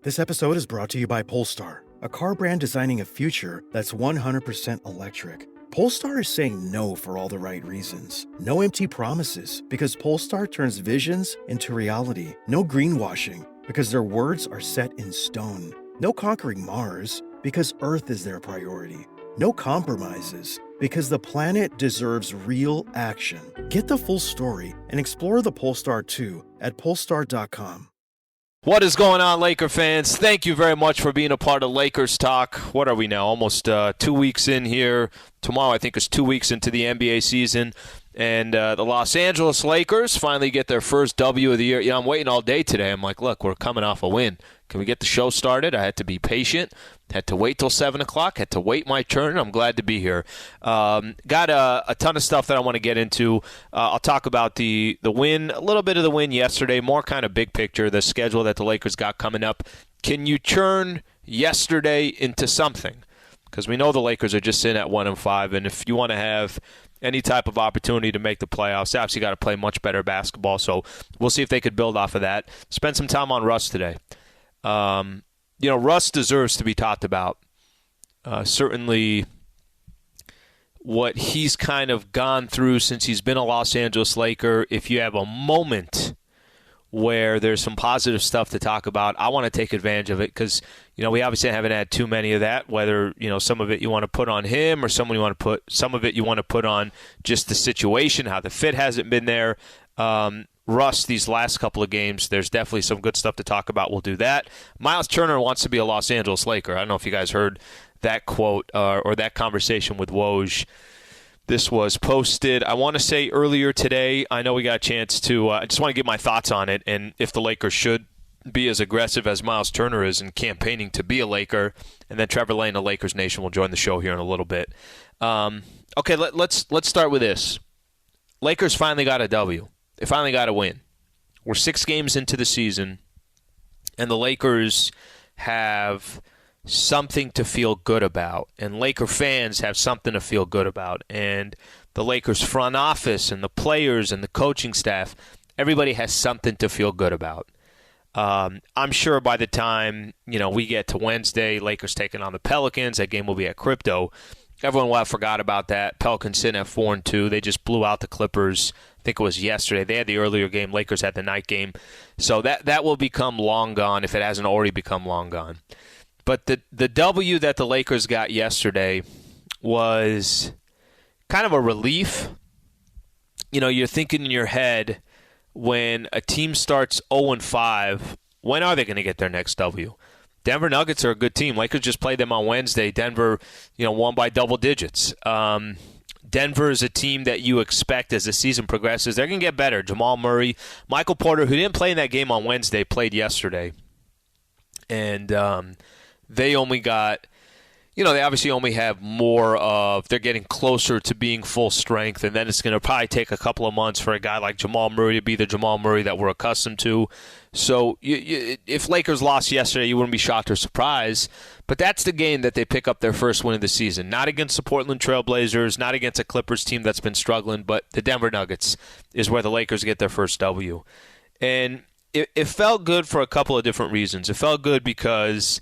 This episode is brought to you by Polestar, a car brand designing a future that's 100% electric. Polestar is saying no for all the right reasons. No empty promises, because Polestar turns visions into reality. No greenwashing, because their words are set in stone. No conquering Mars, because Earth is their priority. No compromises, because the planet deserves real action. Get the full story and explore the Polestar 2 at polestar.com. What is going on, Laker fans? Thank you very much for being a part of Lakers Talk. What are we now? Almost 2 weeks in here. Tomorrow, I think, is 2 weeks into the NBA season. And the Los Angeles Lakers finally get their first W of the year. I'm waiting all day today. I'm like, look, we're coming off a win. Can we get the show started? I had to be patient. Had to wait till 7 o'clock. Had to wait my turn. I'm glad to be here. Got a ton of stuff that I want to get into. I'll talk about the win, a little bit of the win yesterday, more kind of big picture, the schedule that the Lakers got coming up. Can you turn yesterday into something? Because we know the Lakers are just sitting at 1-5, and if you want to have any type of opportunity to make the playoffs, they obviously got to play much better basketball. So we'll see if they could build off of that. Spend some time on Russ today. Russ deserves to be talked about. Certainly what he's kind of gone through since he's been a Los Angeles Laker. If you have a moment where there's some positive stuff to talk about, I want to take advantage of it because, we obviously haven't had too many of that, whether, some of it you want to put on him or some of it you want to put on just the situation, how the fit hasn't been there. Russ, these last couple of games, there's definitely some good stuff to talk about. We'll do that. Myles Turner wants to be a Los Angeles Laker. I don't know if you guys heard that quote or that conversation with Woj. This was posted, I want to say, earlier today. I know we got a chance to I just want to get my thoughts on it and if the Lakers should be as aggressive as Myles Turner is in campaigning to be a Laker. And then Trevor Lane of Lakers Nation will join the show here in a little bit. Okay, let's start with this. Lakers finally got a W. They finally got a win. We're 6 games into the season, and the Lakers have something to feel good about, and Laker fans have something to feel good about, and the Lakers front office and the players and the coaching staff, everybody has something to feel good about. I'm sure by the time we get to Wednesday, Lakers taking on the Pelicans, that game will be at Crypto. Everyone will have forgot about that. Pelicans sitting at 4-2. They just blew out the Clippers. I think it was yesterday. They had the earlier game. Lakers had the night game. So that will become long gone if it hasn't already become long gone. But the W that the Lakers got yesterday was kind of a relief. You're thinking in your head when a team starts 0-5, when are they going to get their next W? Denver Nuggets are a good team. Lakers just played them on Wednesday. Denver, won by double digits. Denver is a team that you expect as the season progresses. They're going to get better. Jamal Murray, Michael Porter, who didn't play in that game on Wednesday, played yesterday. And they only got, they obviously only have more of, they're getting closer to being full strength. And then it's going to probably take a couple of months for a guy like Jamal Murray to be the Jamal Murray that we're accustomed to. So if Lakers lost yesterday, you wouldn't be shocked or surprised. But that's the game that they pick up their first win of the season. Not against the Portland Trail Blazers, not against a Clippers team that's been struggling, but the Denver Nuggets is where the Lakers get their first W. And it felt good for a couple of different reasons. It felt good because,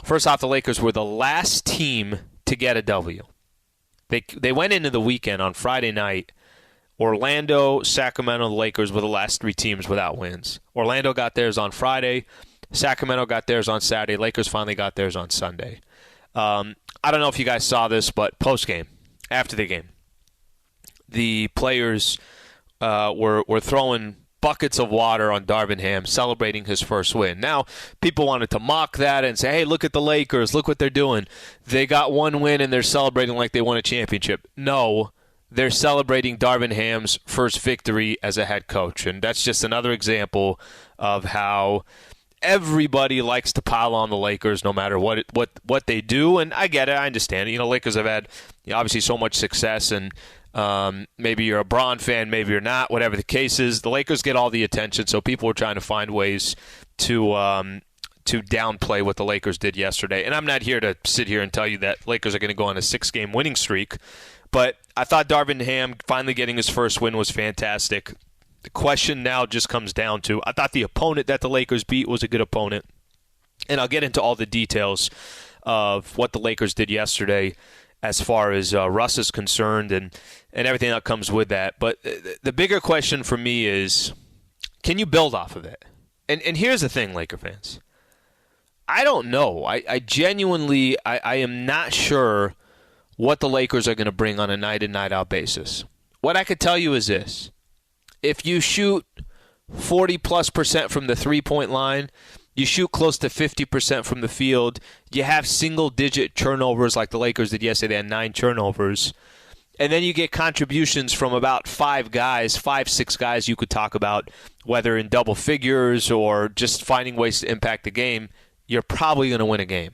first off, the Lakers were the last team to get a W. They went into the weekend on Friday night. Orlando, Sacramento, the Lakers were the last 3 teams without wins. Orlando got theirs on Friday. Sacramento got theirs on Saturday. Lakers finally got theirs on Sunday. I don't know if you guys saw this, but post-game, after the game, the players were throwing buckets of water on Darvin Ham, celebrating his first win. Now, people wanted to mock that and say, hey, look at the Lakers. Look what they're doing. They got one win, and they're celebrating like they won a championship. No. They're celebrating Darvin Ham's first victory as a head coach. And that's just another example of how everybody likes to pile on the Lakers no matter what they do. And I get it. I understand it. Lakers have had obviously so much success. And maybe you're a Bron fan, maybe you're not, whatever the case is. The Lakers get all the attention. So people are trying to find ways to downplay what the Lakers did yesterday. And I'm not here to sit here and tell you that Lakers are going to go on a 6-game winning streak. But I thought Darvin Ham finally getting his first win was fantastic. The question now just comes down to, I thought the opponent that the Lakers beat was a good opponent. And I'll get into all the details of what the Lakers did yesterday as far as Russ is concerned and everything that comes with that. But the bigger question for me is, can you build off of it? And here's the thing, Laker fans. I don't know. I genuinely, I am not sure what the Lakers are going to bring on a night-in, night-out basis. What I could tell you is this. If you shoot 40+% from the three-point line, you shoot close to 50% from the field, you have single-digit turnovers like the Lakers did yesterday. They had 9 turnovers. And then you get contributions from about 5, 6 guys you could talk about, whether in double figures or just finding ways to impact the game. You're probably going to win a game.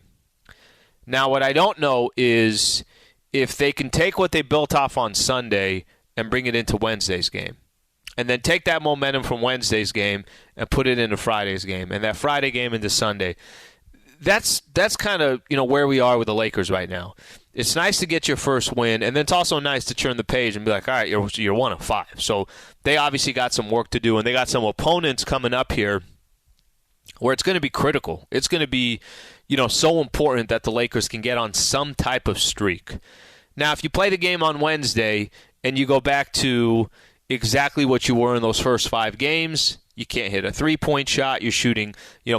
Now, what I don't know is if they can take what they built off on Sunday and bring it into Wednesday's game, and then take that momentum from Wednesday's game and put it into Friday's game, and that Friday game into Sunday. That's kind of where we are with the Lakers right now. It's nice to get your first win, and then it's also nice to turn the page and be like, all right, you're 1 of 5. So they obviously got some work to do, and they got some opponents coming up here where it's going to be critical. It's going to be, so important that the Lakers can get on some type of streak. Now, if you play the game on Wednesday and you go back to exactly what you were in those first 5 games, you can't hit a three-point shot. You're shooting,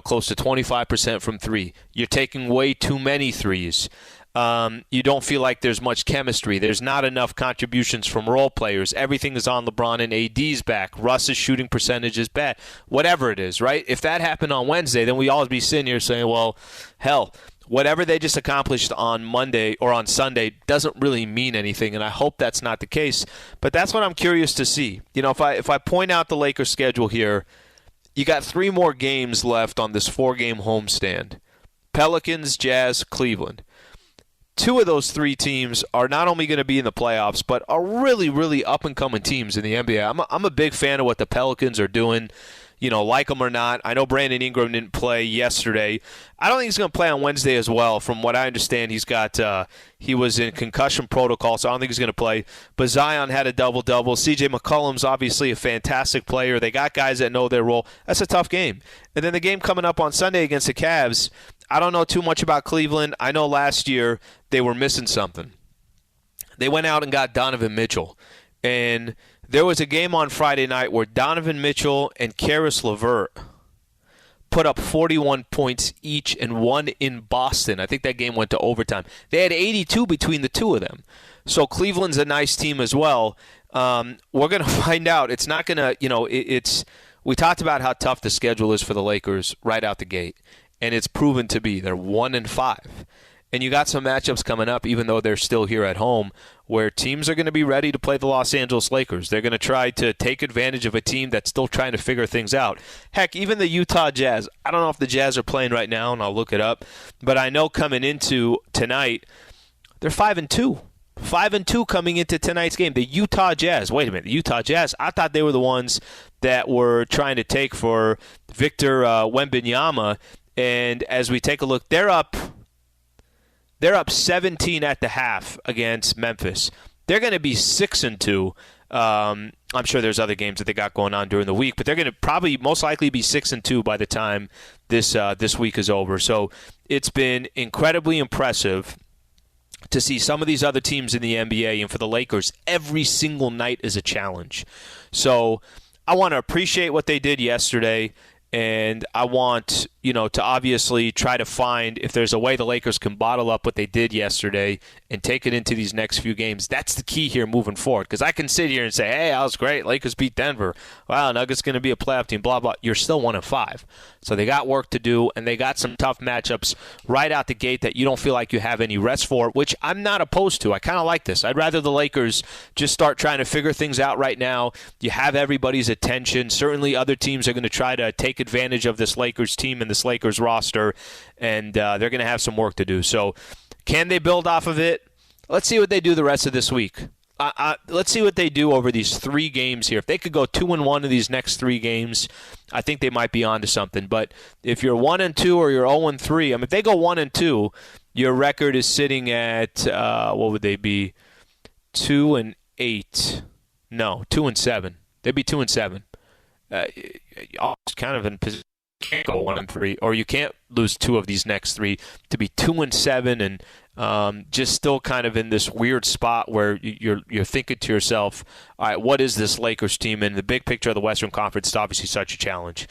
close to 25% from 3. You're taking way too many threes. You don't feel like there's much chemistry. There's not enough contributions from role players. Everything is on LeBron and AD's back. Russ's shooting percentage is bad. Whatever it is, right? If that happened on Wednesday, then we always be sitting here saying, well, hell, whatever they just accomplished on Monday or on Sunday doesn't really mean anything, and I hope that's not the case. But that's what I'm curious to see. If I point out the Lakers' schedule here, you got 3 more games left on this 4-game homestand. Pelicans, Jazz, Cleveland. 2 of those 3 teams are not only going to be in the playoffs, but are really, really up-and-coming teams in the NBA. I'm a big fan of what the Pelicans are doing, like them or not. I know Brandon Ingram didn't play yesterday. I don't think he's going to play on Wednesday as well. From what I understand, he was in concussion protocol, so I don't think he's going to play. But Zion had a double-double. C.J. McCollum's obviously a fantastic player. They got guys that know their role. That's a tough game. And then the game coming up on Sunday against the Cavs, I don't know too much about Cleveland. I know last year they were missing something. They went out and got Donovan Mitchell. And there was a game on Friday night where Donovan Mitchell and Karis LeVert put up 41 points each and won in Boston. I think that game went to overtime. They had 82 between the 2 of them. So Cleveland's a nice team as well. We're going to find out. It's not going to, we talked about how tough the schedule is for the Lakers right out the gate. And it's proven to be. They're 1 and 5. And you got some matchups coming up, even though they're still here at home, where teams are going to be ready to play the Los Angeles Lakers. They're going to try to take advantage of a team that's still trying to figure things out. Heck, even the Utah Jazz. I don't know if the Jazz are playing right now, and I'll look it up. But I know coming into tonight, they're 5-2. 5-2 coming into tonight's game. The Utah Jazz. Wait a minute. The Utah Jazz, I thought they were the ones that were trying to take for Victor Wembanyama. And as we take a look, they're up 17 at the half against Memphis. They're going to be 6-2. I'm sure there's other games that they got going on during the week, but they're going to probably most likely be 6-2 by the time this week is over. So it's been incredibly impressive to see some of these other teams in the NBA, and for the Lakers, every single night is a challenge. So I want to appreciate what they did yesterday. And I want, to obviously try to find if there's a way the Lakers can bottle up what they did yesterday and take it into these next few games. That's the key here moving forward. Because I can sit here and say, hey, that was great. Lakers beat Denver. Wow, Nuggets going to be a playoff team, blah, blah. You're still 1 and 5. So they got work to do, and they got some tough matchups right out the gate that you don't feel like you have any rest for, which I'm not opposed to. I kind of like this. I'd rather the Lakers just start trying to figure things out right now. You have everybody's attention. Certainly other teams are going to try to take advantage of this Lakers team and this Lakers roster, and they're going to have some work to do. So can they build off of it? Let's see what they do the rest of this week. Let's see what they do over these 3 games here. If they could go 2-1 in these next 3 games, I think they might be onto something. But if you're 1-2 or you're 0-3, if they go 1-2, your record is sitting at what would they be? 2-8. No, 2-7. They'd be 2-7. Kind of in position can't go 1-3, or you can't lose 2 of these next 3 to be 2-7 and just still kind of in this weird spot where you're thinking to yourself, all right, what is this Lakers team? And the big picture of the Western Conference is obviously such a challenge.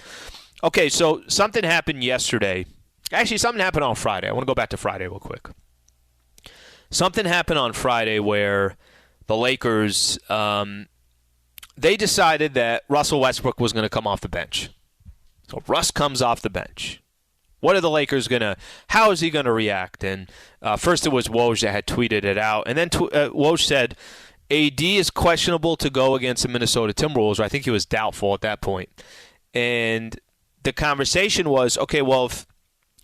Okay, so something happened yesterday. Actually, something happened on Friday. I want to go back to Friday real quick. Something happened on Friday where the Lakers, they decided that Russell Westbrook was going to come off the bench. So Russ comes off the bench. What are the Lakers how is he going to react? And first it was Woj that had tweeted it out. And then Woj said, AD is questionable to go against the Minnesota Timberwolves. Or I think he was doubtful at that point. And the conversation was, okay, well, if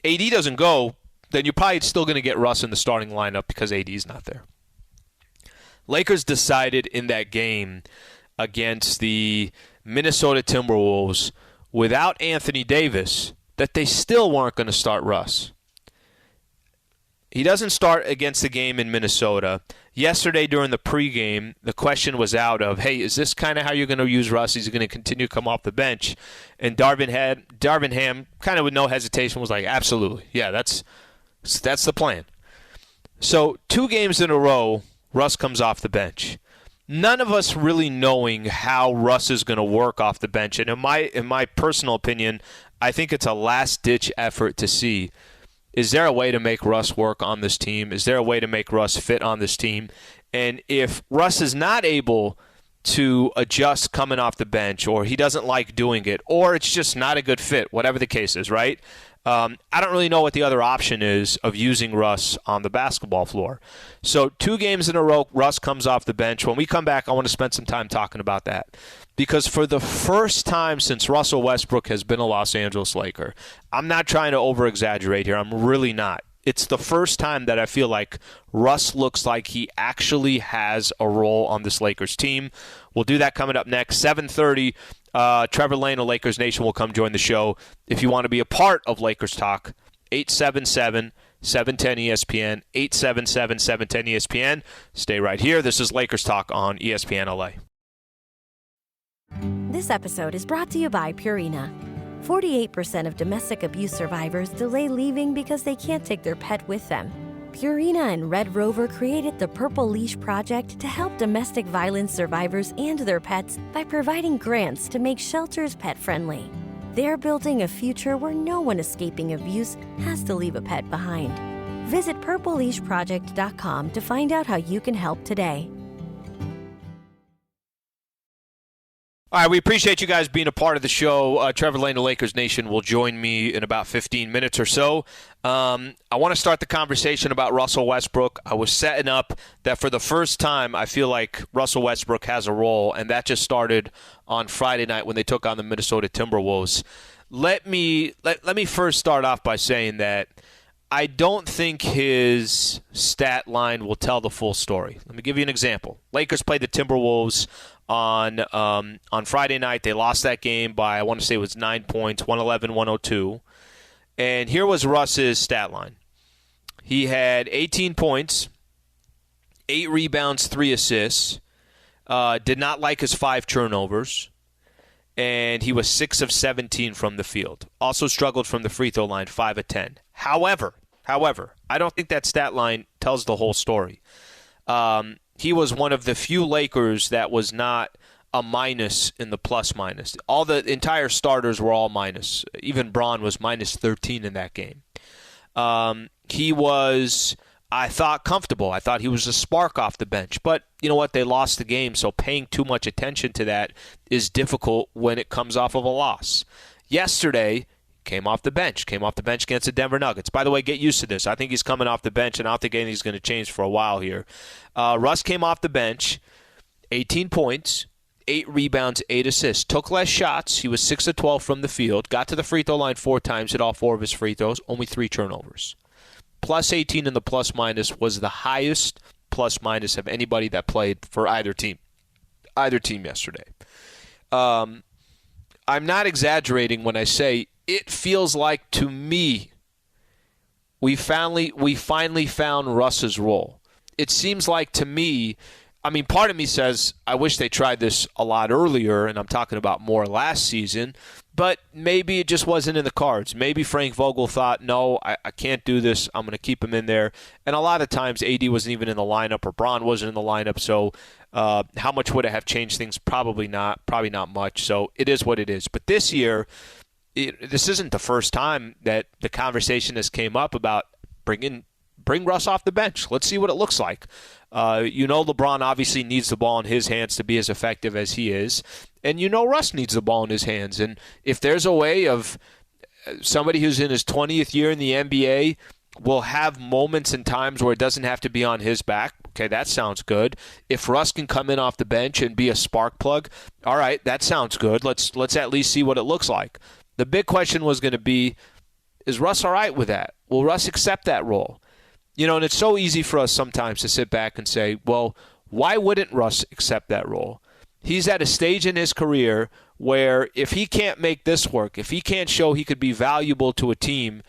AD doesn't go, then you're probably still going to get Russ in the starting lineup because AD is not there. Lakers decided in that game against the Minnesota Timberwolves without Anthony Davis that they still weren't going to start Russ. He doesn't start against the game in Minnesota. Yesterday during the pregame, the question was out of, hey, is this kind of how you're going to use Russ? Is he going to continue to come off the bench? And Darvin Ham, kind of with no hesitation, was like, absolutely. Yeah, that's the plan. So 2 games in a row, Russ comes off the bench. None of us really knowing how Russ is going to work off the bench. And in my personal opinion, I think it's a last-ditch effort to see, is there a way to make Russ work on this team? Is there a way to make Russ fit on this team? And if Russ is not able to adjust coming off the bench, or he doesn't like doing it, or it's just not a good fit, whatever the case is, right? I don't really know what the other option is of using Russ on the basketball floor. So 2 games in a row, Russ comes off the bench. When we come back, I want to spend some time talking about that. Because for the first time since Russell Westbrook has been a Los Angeles Laker, I'm not trying to over-exaggerate here. I'm really not. It's the first time that I feel like Russ looks like he actually has a role on this Lakers team. We'll do that coming up next. 7:30, Trevor Lane of Lakers Nation will come join the show. If you want to be a part of Lakers Talk, 877-710-ESPN, 877-710-ESPN. Stay right here. This is Lakers Talk on ESPN LA. This episode is brought to you by Purina. 48% of domestic abuse survivors delay leaving because they can't take their pet with them. Purina and Red Rover created the Purple Leash Project to help domestic violence survivors and their pets by providing grants to make shelters pet-friendly. They're building a future where no one escaping abuse has to leave a pet behind. Visit purpleleashproject.com to find out how you can help today. All right, we appreciate you guys being a part of the show. Trevor Lane of Lakers Nation will join me in about 15 minutes or so. I want to start the conversation about Russell Westbrook. I was setting up that for the first time, I feel like Russell Westbrook has a role, and that just started on Friday night when they took on the Minnesota Timberwolves. Let me first start off by saying that I don't think his stat line will tell the full story. Let me give you an example. Lakers played the Timberwolves on Friday night. They lost that game by, I want to say it was 9 points, 111-102. And here was Russ's stat line. He had 18 points, 8 rebounds, 3 assists, did not like his 5 turnovers, and he was 6 of 17 from the field. Also struggled from the free throw line, 5 of 10. However, I don't think that stat line tells the whole story. He was one of the few Lakers that was not a minus in the plus-minus. All the entire starters were all minus. Even Braun was minus 13 in that game. He was, I thought, comfortable. I thought he was a spark off the bench. But you know what? They lost the game, so paying too much attention to that is difficult when it comes off of a loss. Yesterday, came off the bench against the Denver Nuggets. By the way, get used to this. I think he's coming off the bench, and I don't think anything's going to change for a while here. Russ came off the bench, 18 points, 8 rebounds, 8 assists. Took less shots. He was 6 of 12 from the field. Got to the free throw line 4 times, hit all 4 of his free throws, only 3 turnovers. Plus 18 in the plus-minus was the highest plus-minus of anybody that played for either team yesterday. I'm not exaggerating when I say it feels like, to me, we finally found Russ's role. It seems like, to me, I mean, part of me says I wish they tried this a lot earlier, and I'm talking about more last season, But maybe it just wasn't in the cards. Maybe Frank Vogel thought, no, I can't do this. I'm going to keep him in there. And a lot of times AD wasn't even in the lineup or Bron wasn't in the lineup. So how much would it have changed things? Probably not much. So it is what it is. But this year, this isn't the first time that the conversation has came up about bring Russ off the bench. Let's see what it looks like. LeBron obviously needs the ball in his hands to be as effective as he is. And Russ needs the ball in his hands. And if there's a way of somebody who's in his 20th year in the NBA will have moments and times where it doesn't have to be on his back, okay, that sounds good. If Russ can come in off the bench and be a spark plug, all right, that sounds good. Let's at least see what it looks like. The big question was going to be, is Russ all right with that? Will Russ accept that role? And it's so easy for us sometimes to sit back and say, well, why wouldn't Russ accept that role? He's at a stage in his career where if he can't make this work, if he can't show he could be valuable to a team,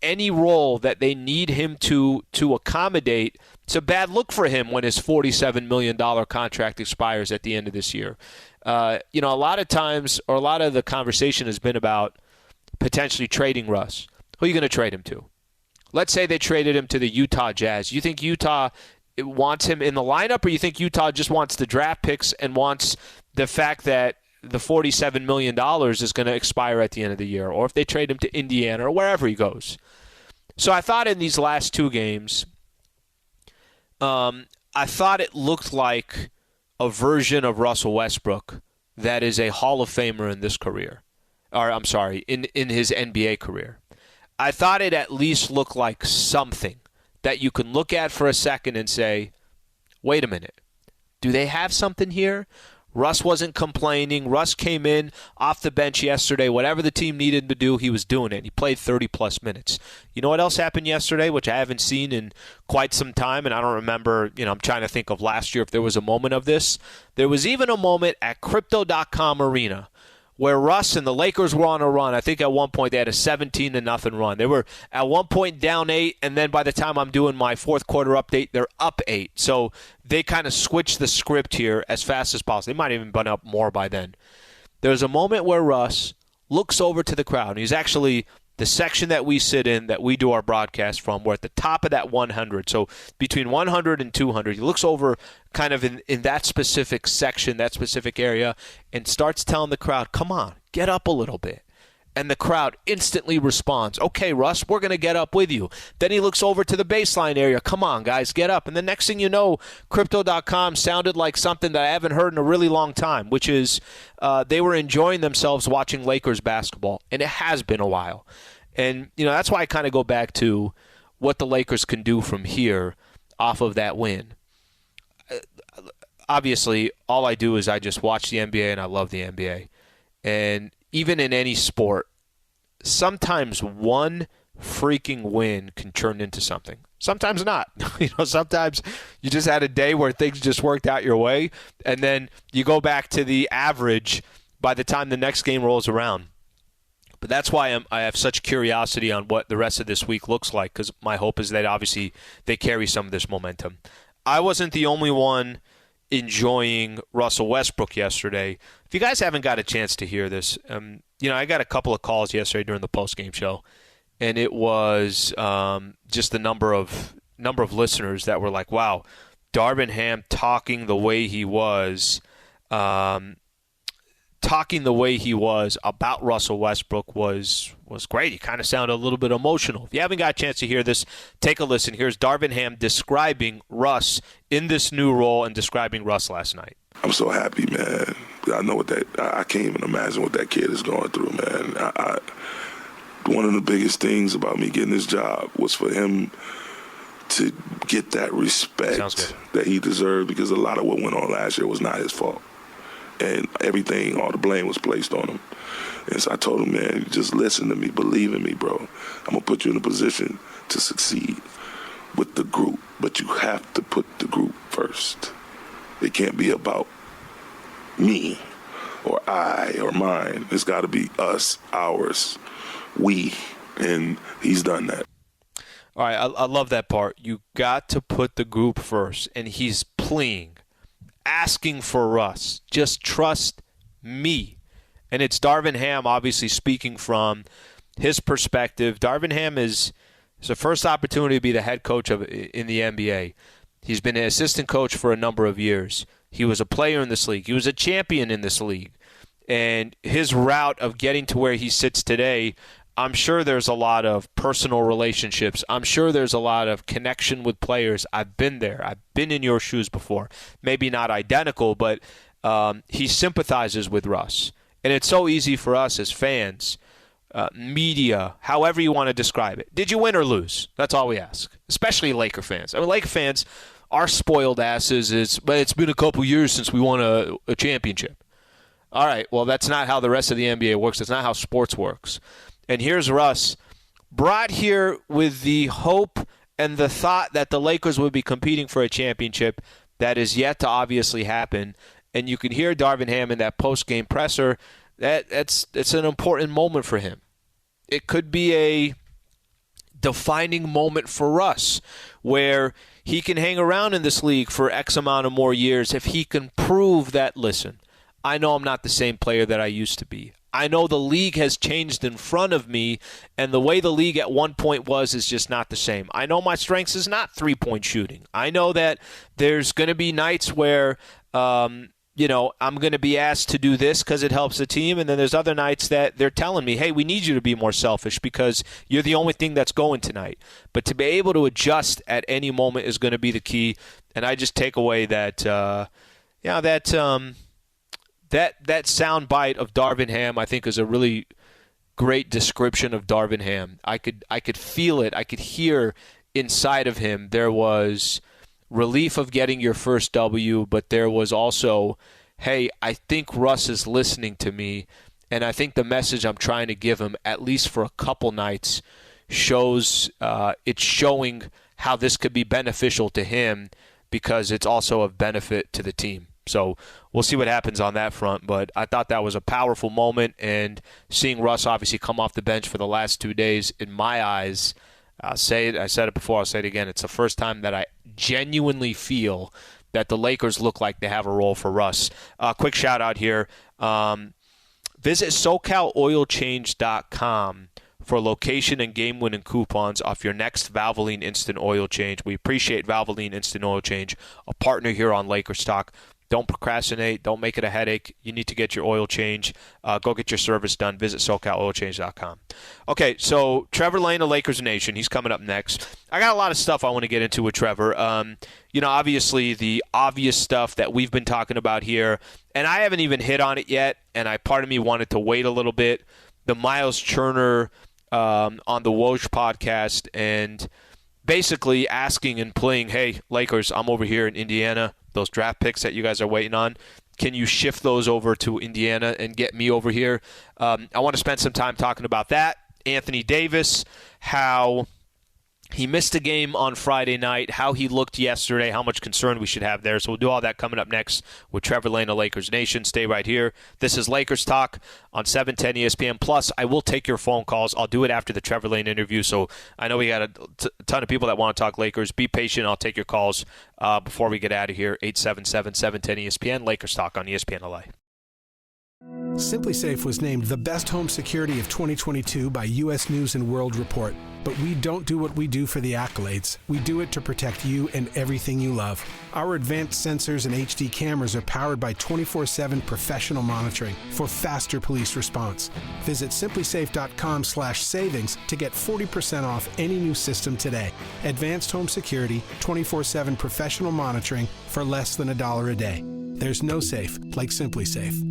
any role that they need him to accommodate, it's a bad look for him when his $47 million contract expires at the end of this year. A lot of times, or a lot of the conversation has been about potentially trading Russ. Who are you going to trade him to? Let's say they traded him to the Utah Jazz. You think Utah wants him in the lineup, or you think Utah just wants the draft picks and wants the fact that the $47 million is going to expire at the end of the year, or if they trade him to Indiana or wherever he goes? So I thought in these last two games, I thought it looked like a version of Russell Westbrook that is a Hall of Famer in this career. Or, I'm sorry, in his NBA career. I thought it at least looked like something that you can look at for a second and say, wait a minute, do they have something here? Russ wasn't complaining. Russ came in off the bench yesterday. Whatever the team needed to do, he was doing it. He played 30-plus minutes. You know what else happened yesterday, which I haven't seen in quite some time, and I don't remember, I'm trying to think of last year if there was a moment of this. There was even a moment at Crypto.com Arena where Russ and the Lakers were on a run. I think at one point they had a 17-0 run. They were at one point down 8, and then by the time I'm doing my fourth quarter update, they're up 8. So they kind of switched the script here as fast as possible. They might have even been up more by then. There's a moment where Russ looks over to the crowd. He's actually the section that we sit in, that we do our broadcast from. We're at the top of that 100. So between 100 and 200, he looks over kind of in that specific section, that specific area, and starts telling the crowd, come on, get up a little bit. And the crowd instantly responds, okay, Russ, we're going to get up with you. Then he looks over to the baseline area. Come on, guys, get up. And the next thing you know, Crypto.com sounded like something that I haven't heard in a really long time, which is they were enjoying themselves watching Lakers basketball. And it has been a while. And, that's why I kind of go back to what the Lakers can do from here off of that win. Obviously, all I do is I just watch the NBA, and I love the NBA. And even in any sport, sometimes one freaking win can turn into something. Sometimes not. Sometimes you just had a day where things just worked out your way, and then you go back to the average by the time the next game rolls around. But that's why I have such curiosity on what the rest of this week looks like, because my hope is that obviously they carry some of this momentum. I wasn't the only one enjoying Russell Westbrook yesterday. If you guys haven't got a chance to hear this, I got a couple of calls yesterday during the postgame show, and it was just the number of listeners that were like, wow, Darvin Ham talking the way he was about Russell Westbrook was great. He kind of sounded a little bit emotional. If you haven't got a chance to hear this, take a listen. Here's Darvin Ham describing Russ in this new role and describing Russ last night. I'm so happy, man. I know I can't even imagine what that kid is going through, man. One of the biggest things about me getting this job was for him to get that respect that he deserved, because a lot of what went on last year was not his fault. And everything, all the blame was placed on him. And so I told him, man, just listen to me, believe in me, bro. I'm going to put you in a position to succeed with the group, but you have to put the group first. It can't be about me or I or mine. It's got to be us, ours, we, and he's done that. All right, I love that part. You got to put the group first, and he's pleading, asking for Russ, just trust me. And it's Darvin Ham obviously speaking from his perspective. Darvin Ham is the first opportunity to be the head coach in the NBA. He's been an assistant coach for a number of years. He was a player in this league. He was a champion in this league. And his route of getting to where he sits today, I'm sure there's a lot of personal relationships. I'm sure there's a lot of connection with players. I've been there. I've been in your shoes before. Maybe not identical, but he sympathizes with Russ. And it's so easy for us as fans, media, however you want to describe it. Did you win or lose? That's all we ask, especially Laker fans. I mean, Laker fans are spoiled asses. But it's been a couple years since we won a championship. All right, well, that's not how the rest of the NBA works. That's not how sports works. And here's Russ, brought here with the hope and the thought that the Lakers would be competing for a championship. That is yet to obviously happen. And you can hear Darvin Ham in that post-game presser. It's an important moment for him. It could be a defining moment for Russ where he can hang around in this league for X amount of more years if he can prove that, listen, I know I'm not the same player that I used to be. I know the league has changed in front of me, and the way the league at one point was is just not the same. I know my strengths is not three-point shooting. I know that there's going to be nights where, I'm going to be asked to do this because it helps the team, and then there's other nights that they're telling me, hey, we need you to be more selfish because you're the only thing that's going tonight. But to be able to adjust at any moment is going to be the key, and I just take away that, That sound bite of Darvin Ham, I think, is a really great description of Darvin Ham. I could feel it. I could hear inside of him there was relief of getting your first W, but there was also, hey, I think Russ is listening to me, and I think the message I'm trying to give him, at least for a couple nights, it's showing how this could be beneficial to him because it's also of benefit to the team. So we'll see what happens on that front, but I thought that was a powerful moment, and seeing Russ obviously come off the bench for the last 2 days, in my eyes, I said it before, I'll say it again, it's the first time that I genuinely feel that the Lakers look like they have a role for Russ. Quick shout-out here. Visit SoCalOilChange.com for location and game-winning coupons off your next Valvoline Instant Oil Change. We appreciate Valvoline Instant Oil Change, a partner here on Lakers Talk. Don't procrastinate. Don't make it a headache. You need to get your oil change. Go get your service done. Visit SoCalOilChange.com. Okay, so Trevor Lane of Lakers Nation, he's coming up next. I got a lot of stuff I want to get into with Trevor. Obviously the obvious stuff that we've been talking about here, and I haven't even hit on it yet, and part of me wanted to wait a little bit. The Myles Turner on the Woj podcast, and basically asking and playing, hey, Lakers, I'm over here in Indiana. Those draft picks that you guys are waiting on, can you shift those over to Indiana and get me over here? I want to spend some time talking about that. Anthony Davis, how he missed a game on Friday night, how he looked yesterday, how much concern we should have there. So we'll do all that coming up next with Trevor Lane of Lakers Nation. Stay right here. This is Lakers Talk on 710 ESPN. Plus, I will take your phone calls. I'll do it after the Trevor Lane interview. So I know we got a ton of people that want to talk Lakers. Be patient. I'll take your calls before we get out of here. 877-710 ESPN. Lakers Talk on ESPN LA. SimpliSafe was named the best home security of 2022 by U.S. News & World Report. But we don't do what we do for the accolades. We do it to protect you and everything you love. Our advanced sensors and HD cameras are powered by 24/7 professional monitoring for faster police response. Visit simplisafe.com/savings to get 40% off any new system today. Advanced home security, 24/7 professional monitoring for less than $1 a day. There's no safe like SimpliSafe.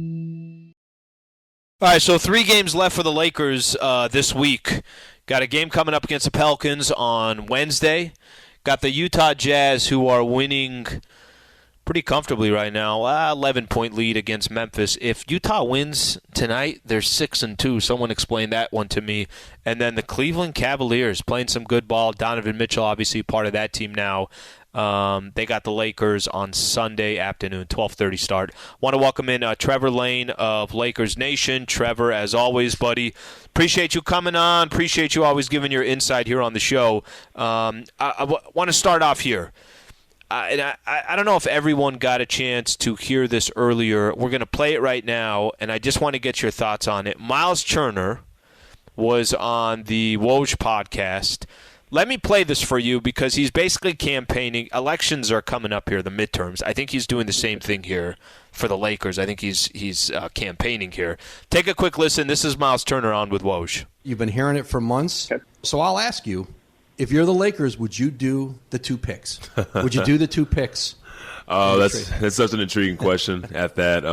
All right, so 3 games left for the Lakers this week. Got a game coming up against the Pelicans on Wednesday. Got the Utah Jazz, who are winning pretty comfortably right now. 11-point lead against Memphis. If Utah wins tonight, they're 6-2. Someone explain that one to me. And then the Cleveland Cavaliers playing some good ball. Donovan Mitchell, obviously part of that team now. They got the Lakers on Sunday afternoon, 12:30 start. Want to welcome in Trevor Lane of Lakers Nation. Trevor, as always, buddy, appreciate you coming on. Appreciate you always giving your insight here on the show. I want to start off here. I don't know if everyone got a chance to hear this earlier. We're going to play it right now, and I just want to get your thoughts on it. Myles Turner was on the Woj podcast. Let me play this for you because he's basically campaigning. Elections are coming up here, the midterms. I think he's doing the same thing here for the Lakers. I think he's campaigning here. Take a quick listen. This is Myles Turner on with Woj. You've been hearing it for months. So I'll ask you, if you're the Lakers, would you do the 2 picks? Would you do the 2 picks? That's such an intriguing question at that.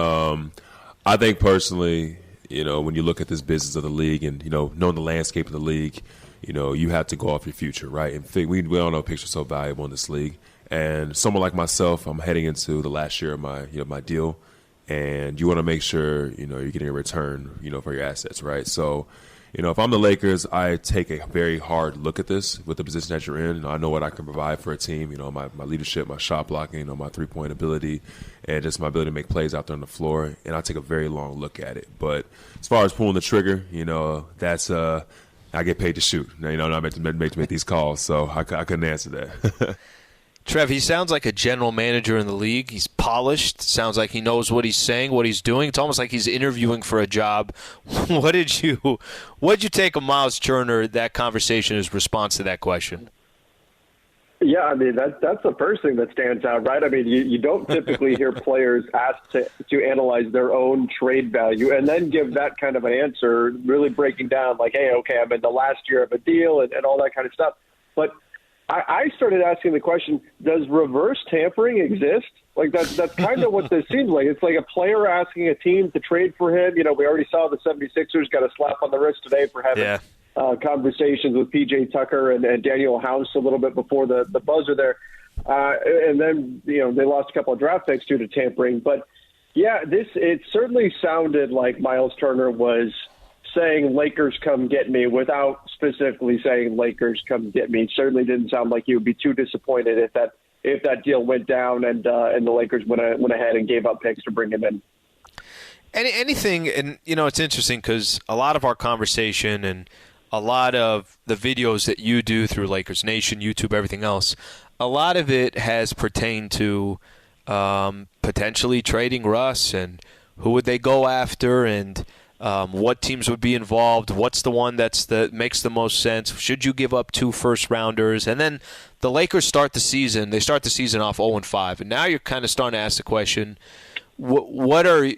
I think personally, when you look at this business of the league and, knowing the landscape of the league, you have to go off your future, right? And we all know picks are so valuable in this league. And someone like myself, I'm heading into the last year of my deal, and you want to make sure, you're getting a return, for your assets, right? So, if I'm the Lakers, I take a very hard look at this with the position that you're in. I know what I can provide for a team, my leadership, my shot blocking, my three-point ability, and just my ability to make plays out there on the floor. And I take a very long look at it. But as far as pulling the trigger, that's I get paid to shoot. I'm not meant to make these calls, so I couldn't answer that. Trev, he sounds like a general manager in the league. He's polished. Sounds like he knows what he's saying, what he's doing. It's almost like he's interviewing for a job. What did you take of Myles Turner, that conversation, his response to that question? Yeah, I mean, that's the first thing that stands out, right? I mean, you don't typically hear players asked to analyze their own trade value and then give that kind of an answer, really breaking down like, hey, okay, I'm in the last year of a deal and all that kind of stuff. But I started asking the question, does reverse tampering exist? Like, that's kind of what this seems like. It's like a player asking a team to trade for him. We already saw the 76ers got a slap on the wrist today for having conversations with P.J. Tucker and Daniel House a little bit before the buzzer there. And then, they lost a couple of draft picks due to tampering. But, yeah, it certainly sounded like Myles Turner was saying Lakers come get me without specifically saying Lakers come get me. It certainly didn't sound like he would be too disappointed if that deal went down and the Lakers went ahead and gave up picks to bring him in. Anything, and it's interesting because a lot of our conversation and a lot of the videos that you do through Lakers Nation, YouTube, everything else, a lot of it has pertained to potentially trading Russ and who would they go after and what teams would be involved, what's the one that makes the most sense, should you give up 2 first-rounders? And then the Lakers start the season off 0-5, and now you're kind of starting to ask the question, why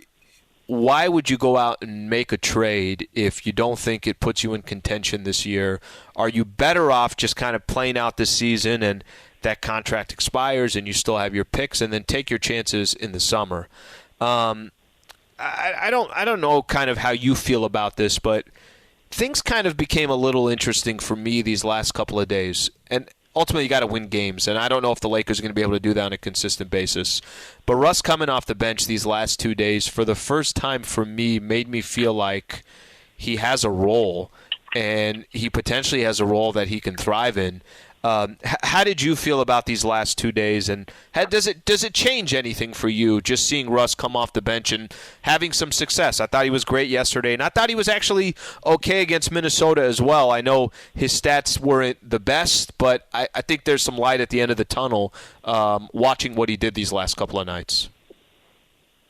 would you go out and make a trade if you don't think it puts you in contention this year? Are you better off just kind of playing out this season and that contract expires and you still have your picks and then take your chances in the summer? I don't know kind of how you feel about this, but things kind of became a little interesting for me these last couple of days. And ultimately, you got to win games, and I don't know if the Lakers are going to be able to do that on a consistent basis. But Russ coming off the bench these last 2 days, for the first time for me, made me feel like he has a role, and he potentially has a role that he can thrive in. How did you feel about these last 2 days, and does it change anything for you just seeing Russ come off the bench and having some success? I thought he was great yesterday, and I thought he was actually okay against Minnesota as well. I know his stats weren't the best, but I think there's some light at the end of the tunnel watching what he did these last couple of nights.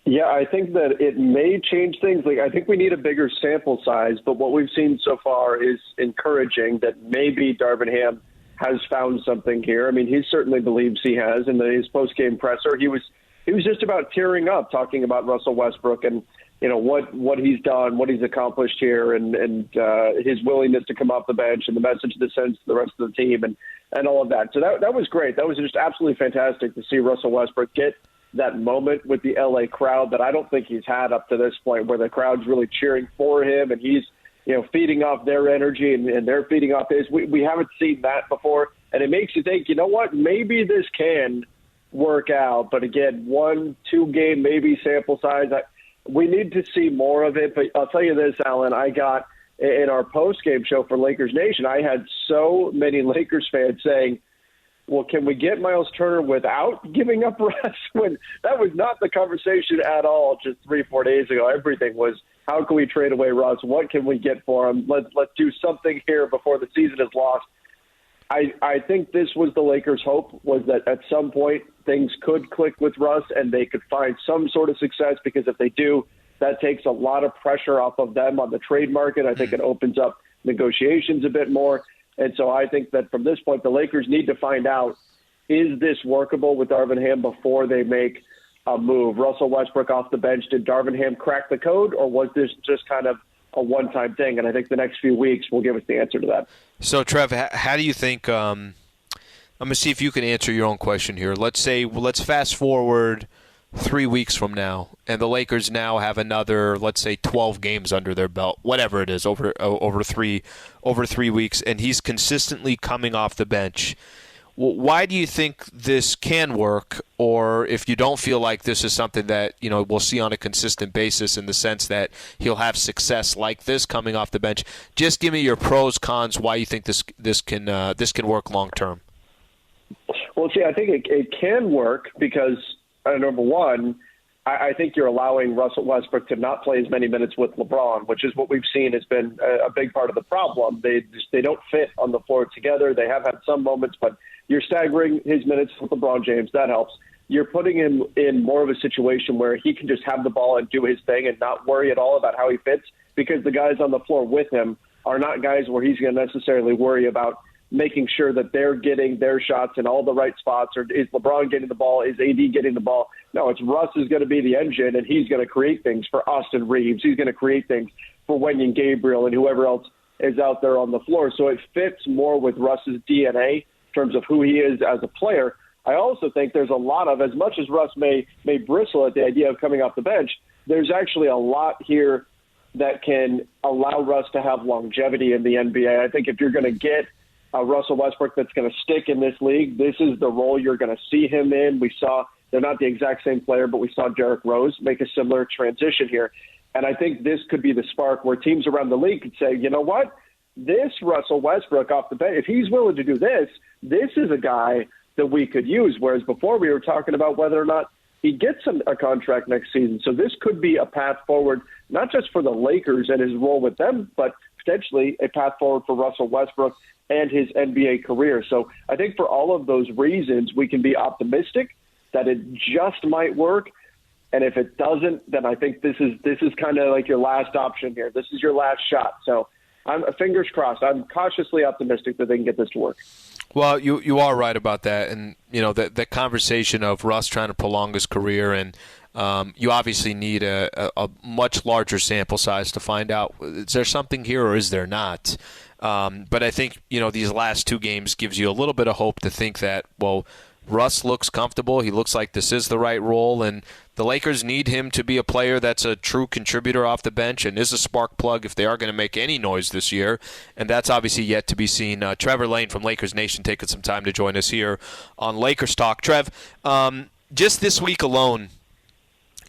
Yeah, I think that it may change things. Like, I think we need a bigger sample size, but what we've seen so far is encouraging that maybe Darvin Ham has found something here. I mean, he certainly believes he has. In his post-game presser, he was just about tearing up, talking about Russell Westbrook and what he's done, what he's accomplished here, and his willingness to come off the bench and the message that sends to the rest of the team and all of that. So that was great. That was just absolutely fantastic to see Russell Westbrook get that moment with the LA crowd that I don't think he's had up to this point, where the crowd's really cheering for him and he's feeding off their energy and they're feeding off his. We haven't seen that before, and it makes you think, you know what, maybe this can work out. But again, 1-2 game maybe sample size. We need to see more of it. But I'll tell you this, Alan, I got in our post-game show for Lakers Nation, I had so many Lakers fans saying, well, can we get Myles Turner without giving up Russ? When that was not the conversation at all just 3-4 days ago. Everything was, how can we trade away Russ? What can we get for him? Let's do something here before the season is lost. I think this was the Lakers' hope, was that at some point things could click with Russ and they could find some sort of success, because if they do, that takes a lot of pressure off of them on the trade market. I think it opens up negotiations a bit more. And so I think that from this point, the Lakers need to find out, is this workable with Darvin Ham before they make a move? Russell Westbrook off the bench, did Darvin Ham crack the code, or was this just kind of a one-time thing? And I think the next few weeks will give us the answer to that. So, Trev, how do you think I'm going to see if you can answer your own question here. Let's fast forward 3 weeks from now, and the Lakers now have another, let's say, 12 games under their belt, whatever it is, over 3 weeks, and he's consistently coming off the bench. Why do you think this can work, or if you don't feel like this is something that we'll see on a consistent basis, in the sense that he'll have success like this coming off the bench? Just give me your pros, cons, why you think this can work long term. Well, see, I think it can work because, number one, I think you're allowing Russell Westbrook to not play as many minutes with LeBron, which is what we've seen has been a big part of the problem. They don't fit on the floor together. They have had some moments, but you're staggering his minutes with LeBron James. That helps. You're putting him in more of a situation where he can just have the ball and do his thing and not worry at all about how he fits, because the guys on the floor with him are not guys where he's going to necessarily worry about making sure that they're getting their shots in all the right spots, or is LeBron getting the ball, is AD getting the ball? No, it's Russ is going to be the engine, and he's going to create things for Austin Reeves. He's going to create things for Wenyen Gabriel and whoever else is out there on the floor. So it fits more with Russ's DNA in terms of who he is as a player. I also think there's a lot of, as much as Russ may bristle at the idea of coming off the bench, there's actually a lot here that can allow Russ to have longevity in the NBA. I think if you're going to get Russell Westbrook that's going to stick in this league, this is the role you're going to see him in. We saw, they're not the exact same player, but we saw Derrick Rose make a similar transition here. And I think this could be the spark where teams around the league could say, you know what, this Russell Westbrook off the bench, if he's willing to do this, this is a guy that we could use. Whereas before we were talking about whether or not he gets a contract next season. So this could be a path forward, not just for the Lakers and his role with them, but potentially a path forward for Russell Westbrook and his NBA career. So I think for all of those reasons, we can be optimistic that it just might work. And if it doesn't, then I think this is kind of like your last option here. This is your last shot. So I'm fingers crossed. I'm cautiously optimistic that they can get this to work. Well, you are right about that. And, that conversation of Russ trying to prolong his career, and you obviously need a much larger sample size to find out, is there something here or is there not? But I think, these last 2 games gives you a little bit of hope to think that, well, Russ looks comfortable. He looks like this is the right role, and the Lakers need him to be a player that's a true contributor off the bench and is a spark plug if they are going to make any noise this year, and that's obviously yet to be seen. Trevor Lane from Lakers Nation taking some time to join us here on Lakers Talk. Trev, just this week alone,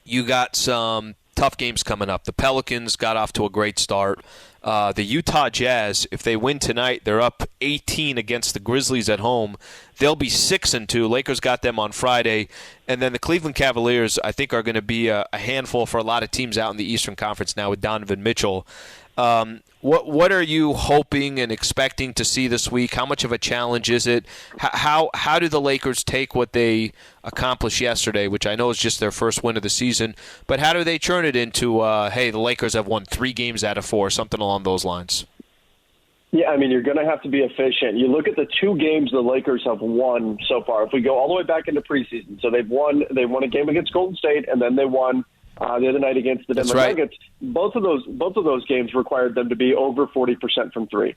you got some tough games coming up. The Pelicans got off to a great start. The Utah Jazz, if they win tonight, they're up 18 against the Grizzlies at home. They'll be 6-2. Lakers got them on Friday. And then the Cleveland Cavaliers, I think, are going to be a handful for a lot of teams out in the Eastern Conference now with Donovan Mitchell. What are you hoping and expecting to see this week? How much of a challenge is it? How do the Lakers take what they accomplished yesterday, which I know is just their first win of the season, but how do they turn it into, hey, the Lakers have won 3 games out of 4, something along those lines? Yeah, I mean, you're going to have to be efficient. You look at the 2 games the Lakers have won so far. If we go all the way back into preseason, so they won a game against Golden State, and then they won the other night against the Denver Nuggets. Both of those games required them to be over 40% from 3.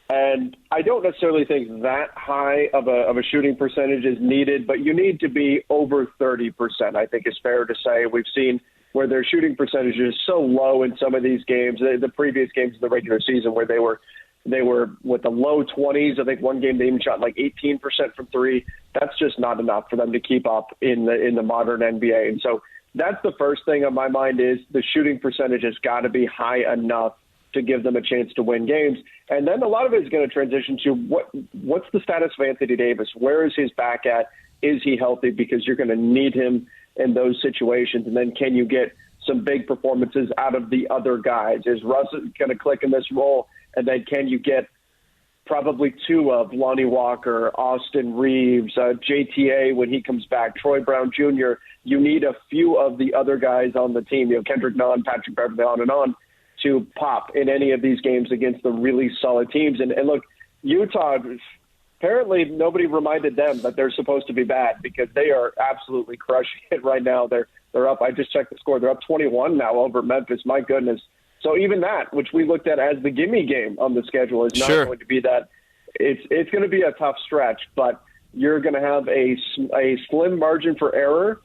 And I don't necessarily think that high of a shooting percentage is needed, but you need to be over 30%, I think is fair to say. We've seen where their shooting percentage is so low in some of these games, the previous games of the regular season, where they were with the low 20s. I think one game they even shot like 18% from 3. That's just not enough for them to keep up in the modern NBA. And so that's the first thing on my mind, is the shooting percentage has got to be high enough to give them a chance to win games. And then a lot of it is going to transition to what's the status of Anthony Davis? Where is his back at? Is he healthy? Because you're going to need him in those situations. And then can you get some big performances out of the other guys? Is Russ going to click in this role? And then can you get probably two of Lonnie Walker, Austin Reeves, JTA when he comes back, Troy Brown Jr. You need a few of the other guys on the team, Kendrick Nunn, Patrick Beverly, on and on, to pop in any of these games against the really solid teams. And look, Utah, apparently nobody reminded them that they're supposed to be bad because they are absolutely crushing it right now. They're up. I just checked the score. They're up 21 now over Memphis. My goodness. So even that, which we looked at as the gimme game on the schedule, is not going to be that. It's going to be a tough stretch, but you're going to have a slim margin for error.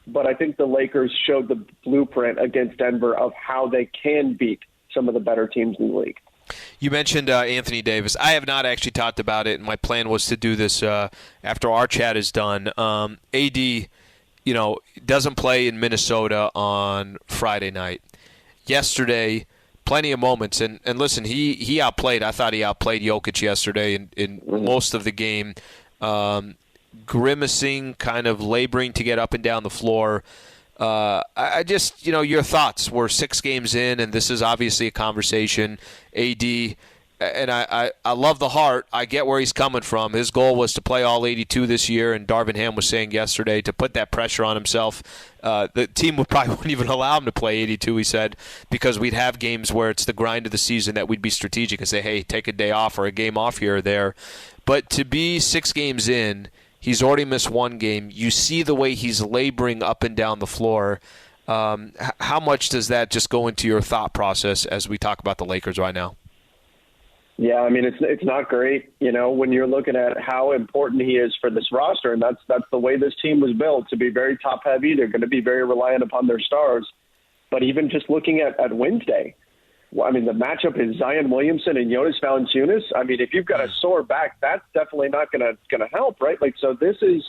But I think the Lakers showed the blueprint against Denver of how they can beat some of the better teams in the league. You mentioned Anthony Davis. I have not actually talked about it, and my plan was to do this after our chat is done. AD, doesn't play in Minnesota on Friday night. Yesterday, plenty of moments, and listen, he outplayed. I thought he outplayed Jokic yesterday in most of the game. Grimacing, kind of laboring to get up and down the floor. I just, your thoughts. We're 6 games in, and this is obviously a conversation. AD, and I love the heart. I get where he's coming from. His goal was to play all 82 this year, and Darvin Ham was saying yesterday to put that pressure on himself. The team wouldn't even allow him to play 82, he said, because we'd have games where it's the grind of the season that we'd be strategic and say, hey, take a day off or a game off here or there. But to be 6 games in, he's already missed 1 game. You see the way he's laboring up and down the floor. How much does that just go into your thought process as we talk about the Lakers right now? Yeah, I mean, it's not great, when you're looking at how important he is for this roster, and that's the way this team was built, to be very top-heavy. They're going to be very reliant upon their stars. But even just looking at Wednesday, I mean, the matchup is Zion Williamson and Jonas Valanciunas. I mean, if you've got a sore back, that's definitely not going to help, right? So this is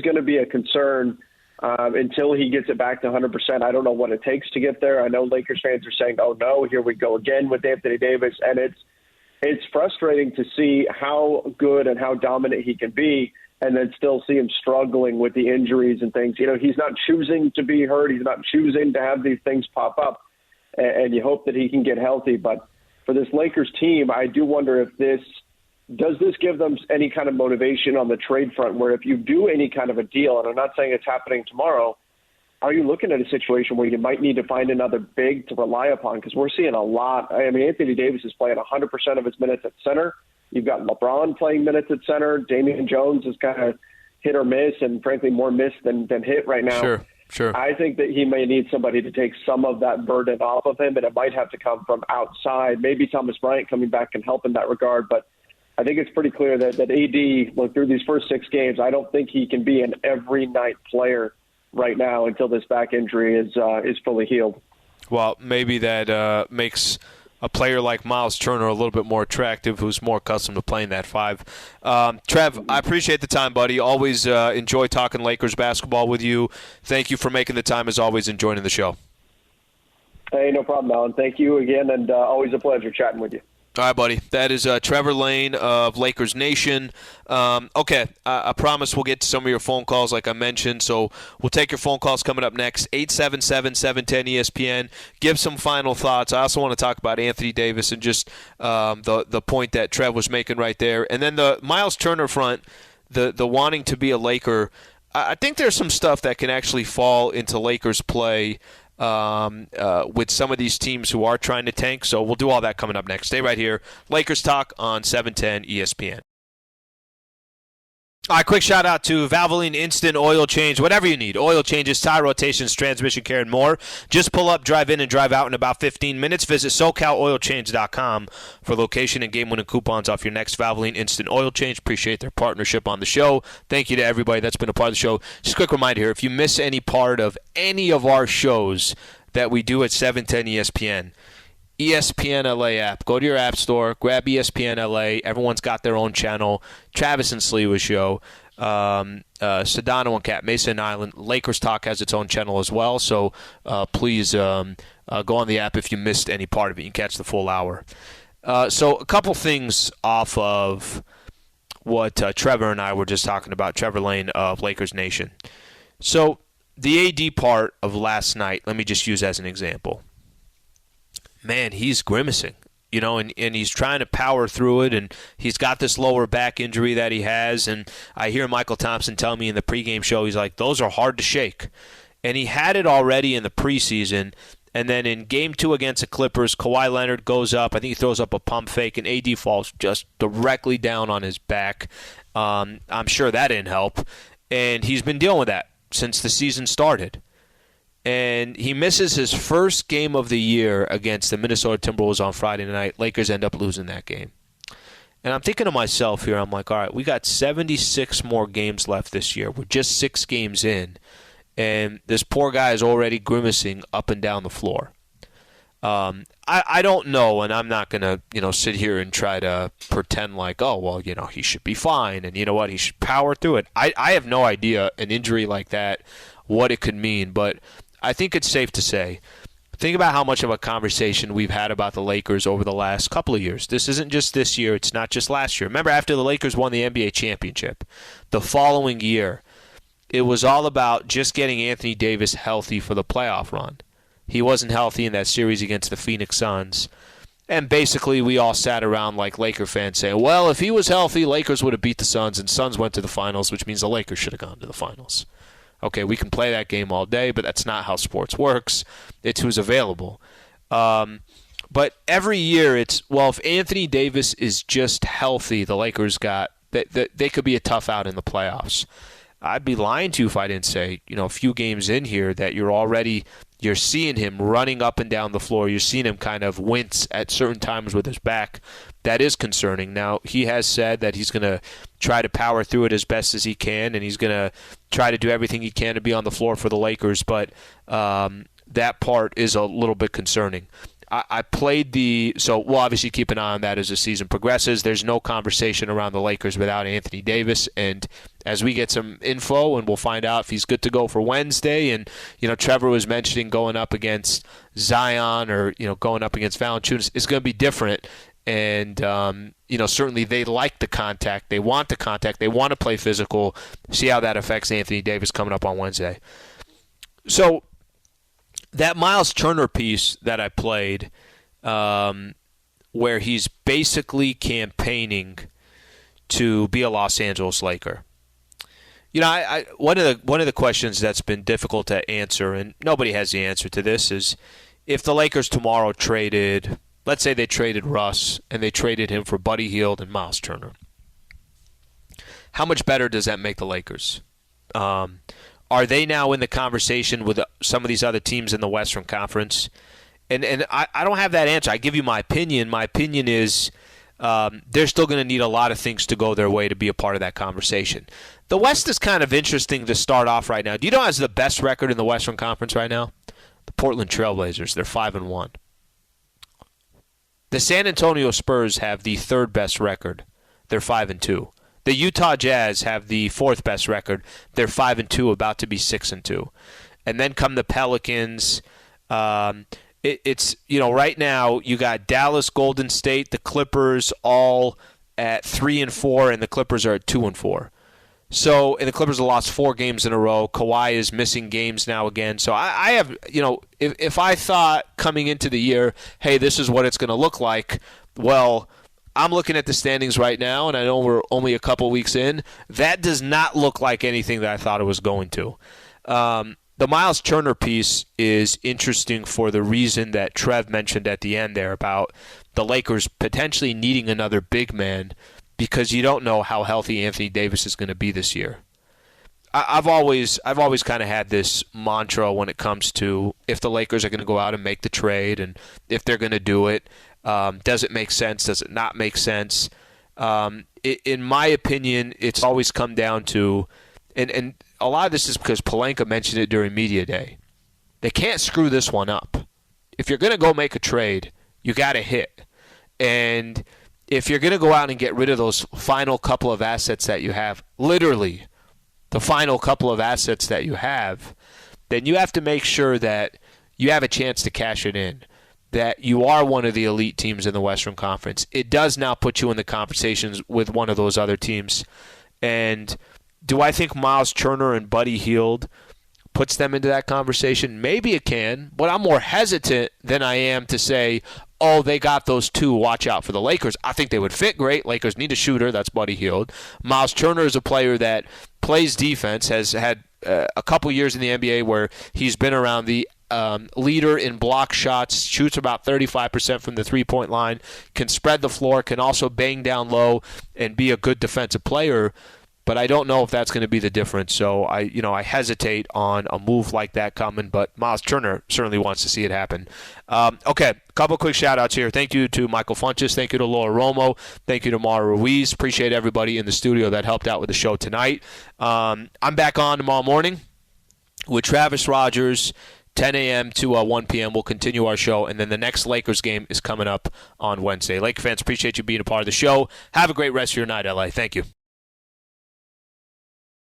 going to be a concern until he gets it back to 100%. I don't know what it takes to get there. I know Lakers fans are saying, "Oh no, here we go again with Anthony Davis," and it's frustrating to see how good and how dominant he can be, and then still see him struggling with the injuries and things. He's not choosing to be hurt. He's not choosing to have these things pop up. And you hope that he can get healthy. But for this Lakers team, I do wonder if does this give them any kind of motivation on the trade front, where if you do any kind of a deal, and I'm not saying it's happening tomorrow, are you looking at a situation where you might need to find another big to rely upon? Because we're seeing a lot. I mean, Anthony Davis is playing 100% of his minutes at center. You've got LeBron playing minutes at center. Damian Jones is kind of hit or miss, and frankly more miss than hit right now. Sure. I think that he may need somebody to take some of that burden off of him, and it might have to come from outside. Maybe Thomas Bryant coming back can help in that regard, but I think it's pretty clear that AD, through these first 6 games, I don't think he can be an every-night player right now until this back injury is fully healed. Well, maybe that makes a player like Myles Turner a little bit more attractive, who's more accustomed to playing that 5. Trev, I appreciate the time, buddy. Always enjoy talking Lakers basketball with you. Thank you for making the time, as always, and joining the show. Hey, no problem, Alan. Thank you again, and always a pleasure chatting with you. All right, buddy. That is Trevor Lane of Lakers Nation. Okay, I promise we'll get to some of your phone calls like I mentioned, so we'll take your phone calls coming up next. 877-710-ESPN. Give some final thoughts. I also want to talk about Anthony Davis and just the point that Trev was making right there. And then the Myles Turner front, the wanting to be a Laker, I think there's some stuff that can actually fall into Lakers play with some of these teams who are trying to tank. So we'll do all that coming up next. Stay right here. Lakers Talk on 710 ESPN. All right, quick shout out to Valvoline Instant Oil Change. Whatever you need, oil changes, tire rotations, transmission care, and more. Just pull up, drive in, and drive out in about 15 minutes. Visit SoCalOilChange.com for location and game-winning coupons off your next Valvoline Instant Oil Change. Appreciate their partnership on the show. Thank you to everybody that's been a part of the show. Just a quick reminder here, if you miss any part of any of our shows that we do at 710 ESPN, ESPN LA app. Go to your app store, grab ESPN LA. Everyone's got their own channel. Travis and Sliwa show. Sedano and Cat Mason Island. Lakers Talk has its own channel as well. So please go on the app if you missed any part of it. You can catch the full hour. So a couple things off of what Trevor and I were just talking about. Trevor Lane of Lakers Nation. So the AD part of last night, let me just use as an example. Man, he's grimacing. and he's trying to power through it, and he's got this lower back injury that he has, and I hear Michael Thompson tell me in the pregame show, he's like, those are hard to shake. And he had it already in the preseason, and then in Game 2 against the Clippers, Kawhi Leonard goes up, I think he throws up a pump fake, and AD falls just directly down on his back. I'm sure that didn't help, and he's been dealing with that since the season started. And he misses his first game of the year against the Minnesota Timberwolves on Friday night. Lakers end up losing that game. And I'm thinking to myself here, I'm like, all right, we got 76 more games left this year. We're just 6 games in. And this poor guy is already grimacing up and down the floor. I don't know, and I'm not going to sit here and try to pretend like, oh, well, he should be fine. And you know what? He should power through it. I have no idea an injury like that, what it could mean. But I think it's safe to say, think about how much of a conversation we've had about the Lakers over the last couple of years. This isn't just this year. It's not just last year. Remember, after the Lakers won the NBA championship, the following year, it was all about just getting Anthony Davis healthy for the playoff run. He wasn't healthy in that series against the Phoenix Suns. And basically, we all sat around like Laker fans saying, well, if he was healthy, Lakers would have beat the Suns, and Suns went to the finals, which means the Lakers should have gone to the finals. Okay, we can play that game all day, but that's not how sports works. It's who's available. But every year it's, well, if Anthony Davis is just healthy, the Lakers they could be a tough out in the playoffs. I'd be lying to you if I didn't say, a few games in here that you're seeing him running up and down the floor. You're seeing him kind of wince at certain times with his back. That is concerning. Now, he has said that he's going to try to power through it as best as he can, and he's going to try to do everything he can to be on the floor for the Lakers, but that part is a little bit concerning. I played so we'll obviously keep an eye on that as the season progresses. There's no conversation around the Lakers without Anthony Davis, and as we get some info, and we'll find out if he's good to go for Wednesday, and Trevor was mentioning going up against Zion or going up against Valanciunas is going to be different, and certainly they like the contact, they want the contact, they want to play physical. See how that affects Anthony Davis coming up on Wednesday. So that Myles Turner piece that I played, where he's basically campaigning to be a Los Angeles Laker. One of the questions that's been difficult to answer, and nobody has the answer to this, is if the Lakers tomorrow traded, let's say they traded Russ and they traded him for Buddy Hield and Myles Turner, how much better does that make the Lakers? Are they now in the conversation with some of these other teams in the Western Conference? And I don't have that answer. I give you my opinion. My opinion is they're still going to need a lot of things to go their way to be a part of that conversation. The West is kind of interesting to start off right now. Do you know who has the best record in the Western Conference right now? The Portland Trailblazers. They're 5-1. The San Antonio Spurs have the third best record. They're 5-2. The Utah Jazz have the fourth best record. They're 5-2, about to be 6-2. And then come the Pelicans. It's right now you got Dallas, Golden State, the Clippers all at 3-4, and the Clippers are at 2-4. So, and the Clippers have lost 4 games in a row. Kawhi is missing games now again. So I have, if I thought coming into the year, hey, this is what it's going to look like, well, I'm looking at the standings right now, and I know we're only a couple weeks in. That does not look like anything that I thought it was going to. The Myles Turner piece is interesting for the reason that Trev mentioned at the end there about the Lakers potentially needing another big man because you don't know how healthy Anthony Davis is going to be this year. I've always kind of had this mantra when it comes to if the Lakers are going to go out and make the trade and if they're going to do it. Does it make sense? Does it not make sense? In my opinion, it's always come down to, and a lot of this is because Pelinka mentioned it during Media Day. They can't screw this one up. If you're going to go make a trade, you got to hit. And if you're going to go out and get rid of those final couple of assets that you have, literally the final couple of assets that you have, then you have to make sure that you have a chance to cash it in, that you are one of the elite teams in the Western Conference. It does now put you in the conversations with one of those other teams. And do I think Myles Turner and Buddy Hield puts them into that conversation? Maybe it can, but I'm more hesitant than I am to say, oh, they got those two, watch out for the Lakers. I think they would fit great. Lakers need a shooter. That's Buddy Hield. Myles Turner is a player that plays defense, has had a couple years in the NBA where he's been around the leader in block shots, shoots about 35% from the three-point line, can spread the floor, can also bang down low and be a good defensive player. But I don't know if that's going to be the difference. So I hesitate on a move like that coming. But Myles Turner certainly wants to see it happen. Okay, a couple quick shout-outs here. Thank you to Michael Funches. Thank you to Laura Romo. Thank you to Mara Ruiz. Appreciate everybody in the studio that helped out with the show tonight. I'm back on tomorrow morning with Travis Rogers, 10 a.m. to 1 p.m. We'll continue our show, and then the next Lakers game is coming up on Wednesday. Laker fans, appreciate you being a part of the show. Have a great rest of your night, LA. Thank you.